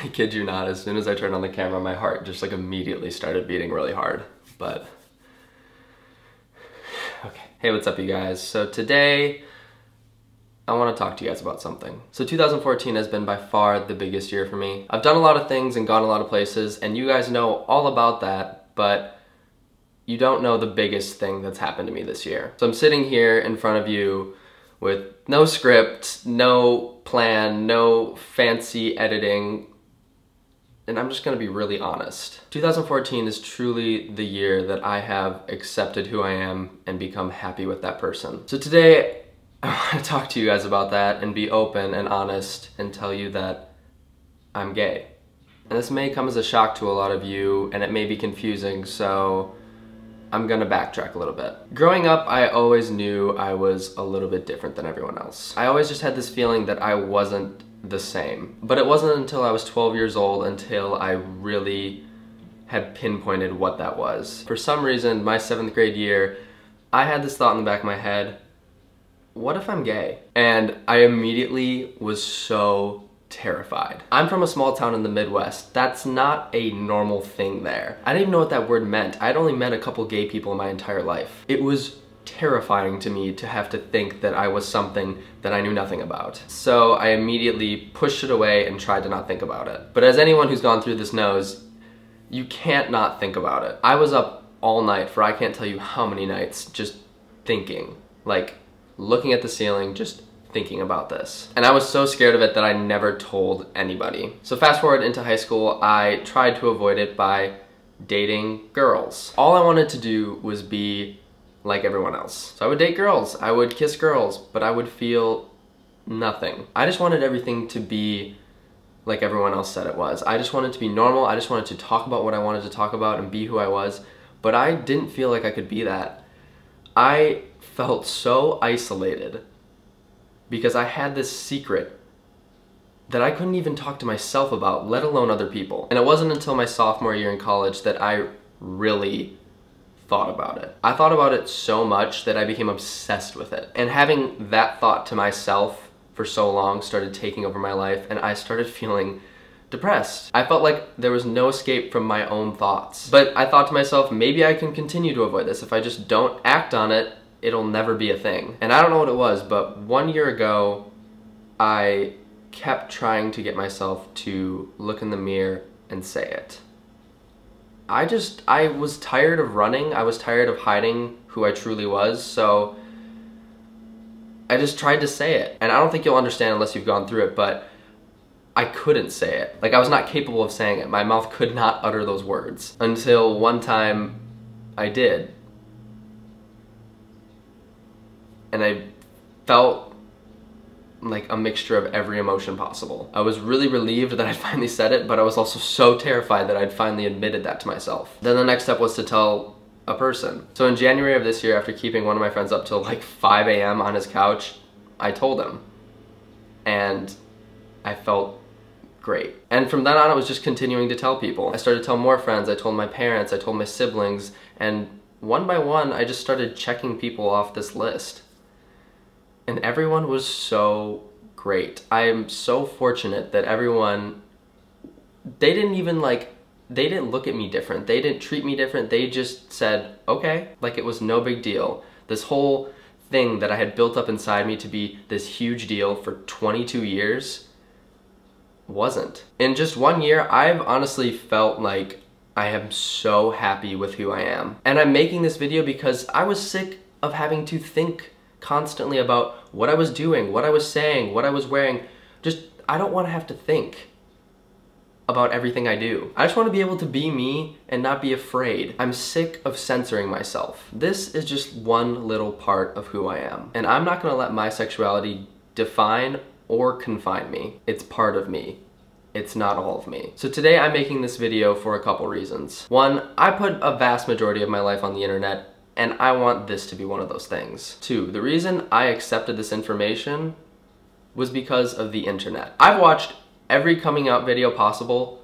I kid you not, as soon as I turned on the camera, my heart just like immediately started beating really hard. But, okay. Hey, what's up you guys? So today, I want to talk to you guys about something. So 2014 has been by far the biggest year for me. I've done a lot of things and gone a lot of places, and you guys know all about that, but you don't know the biggest thing that's happened to me this year. So I'm sitting here in front of you with no script, no plan, no fancy editing, and I'm just gonna be really honest. 2014 is truly the year that I have accepted who I am and become happy with that person. So today, I want to talk to you guys about that and be open and honest and tell you that I'm gay. And this may come as a shock to a lot of you, and it may be confusing, so I'm gonna backtrack a little bit. Growing up, I always knew I was a little bit different than everyone else. I always just had this feeling that I wasn't the same. But it wasn't until I was 12 years old until I really had pinpointed what that was. For some reason, my 7th grade year, I had this thought in the back of my head, what if I'm gay? And I immediately was so terrified. I'm from a small town in the Midwest. That's not a normal thing there. I didn't even know what that word meant. I'd only met a couple gay people in my entire life. It was terrifying to me to have to think that I was something that I knew nothing about. So I immediately pushed it away and tried to not think about it. But as anyone who's gone through this knows, you can't not think about it. I was up all night for I can't tell you how many nights just thinking, like looking at the ceiling, just thinking about this. And I was so scared of it that I never told anybody. So fast forward into high school, I tried to avoid it by dating girls. All I wanted to do was be like everyone else. So I would date girls, I would kiss girls, but I would feel nothing. I just wanted everything to be like everyone else said it was. I just wanted to be normal, I just wanted to talk about what I wanted to talk about and be who I was, but I didn't feel like I could be that. I felt so isolated because I had this secret that I couldn't even talk to myself about, let alone other people. And it wasn't until my sophomore year in college that I really thought about it. I thought about it so much that I became obsessed with it. And having that thought to myself for so long started taking over my life, and I started feeling depressed. I felt like there was no escape from my own thoughts. But I thought to myself, maybe I can continue to avoid this. If I just don't act on it, it'll never be a thing. And I don't know what it was, but 1 year ago, I kept trying to get myself to look in the mirror and say it. I was tired of running, I was tired of hiding who I truly was, so I just tried to say it. And I don't think you'll understand unless you've gone through it, but I couldn't say it. Like, I was not capable of saying it. My mouth could not utter those words. Until one time, I did. And I felt like a mixture of every emotion possible. I was really relieved that I finally said it, but I was also so terrified that I'd finally admitted that to myself. Then the next step was to tell a person. So in January of this year, after keeping one of my friends up till like 5 a.m. on his couch, I told him. And I felt great. And from then on, I was just continuing to tell people. I started to tell more friends, I told my parents, I told my siblings, and one by one, I just started checking people off this list. And everyone was so great. I am so fortunate that everyone, they didn't look at me different. They didn't treat me different. They just said, okay, like it was no big deal. This whole thing that I had built up inside me to be this huge deal for 22 years wasn't. In just 1 year, I've honestly felt like I am so happy with who I am. And I'm making this video because I was sick of having to think constantly about what I was doing, what I was saying, what I was wearing. I don't want to have to think about everything I do. I just want to be able to be me and not be afraid. I'm sick of censoring myself. This is just one little part of who I am. And I'm not going to let my sexuality define or confine me. It's part of me. It's not all of me. So today I'm making this video for a couple reasons. One, I put a vast majority of my life on the internet, and I want this to be one of those things. Two, the reason I accepted this information was because of the internet. I've watched every coming out video possible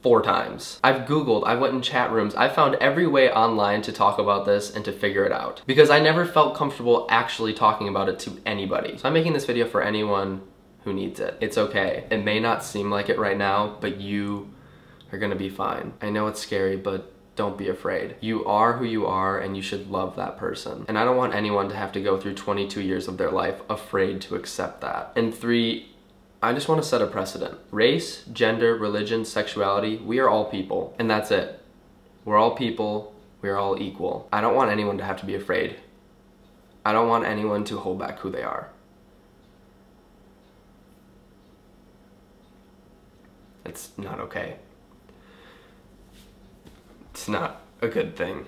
4 times. I've Googled, I went in chat rooms, I found every way online to talk about this and to figure it out. Because I never felt comfortable actually talking about it to anybody. So I'm making this video for anyone who needs it. It's okay. It may not seem like it right now, but you are gonna be fine. I know it's scary, but don't be afraid. You are who you are, and you should love that person. And I don't want anyone to have to go through 22 years of their life afraid to accept that. And 3, I just want to set a precedent. Race, gender, religion, sexuality, we are all people, and that's it. We're all people, we're all equal. I don't want anyone to have to be afraid. I don't want anyone to hold back who they are. It's not okay. It's not a good thing.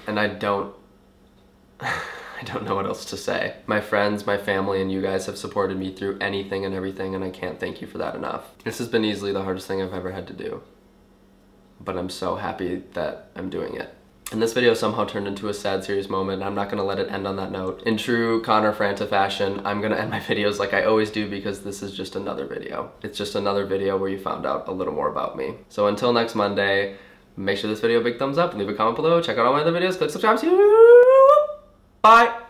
And I don't know what else to say. My friends, my family, and you guys have supported me through anything and everything, and I can't thank you for that enough. This has been easily the hardest thing I've ever had to do, but I'm so happy that I'm doing it. And this video somehow turned into a sad, serious moment, and I'm not gonna let it end on that note. In true ConnorFranta fashion, I'm gonna end my videos like I always do, because this is just another video. It's just another video where you found out a little more about me. So until next Monday, make sure this video a big thumbs up, leave a comment below, check out all my other videos, click subscribe, see you. Bye!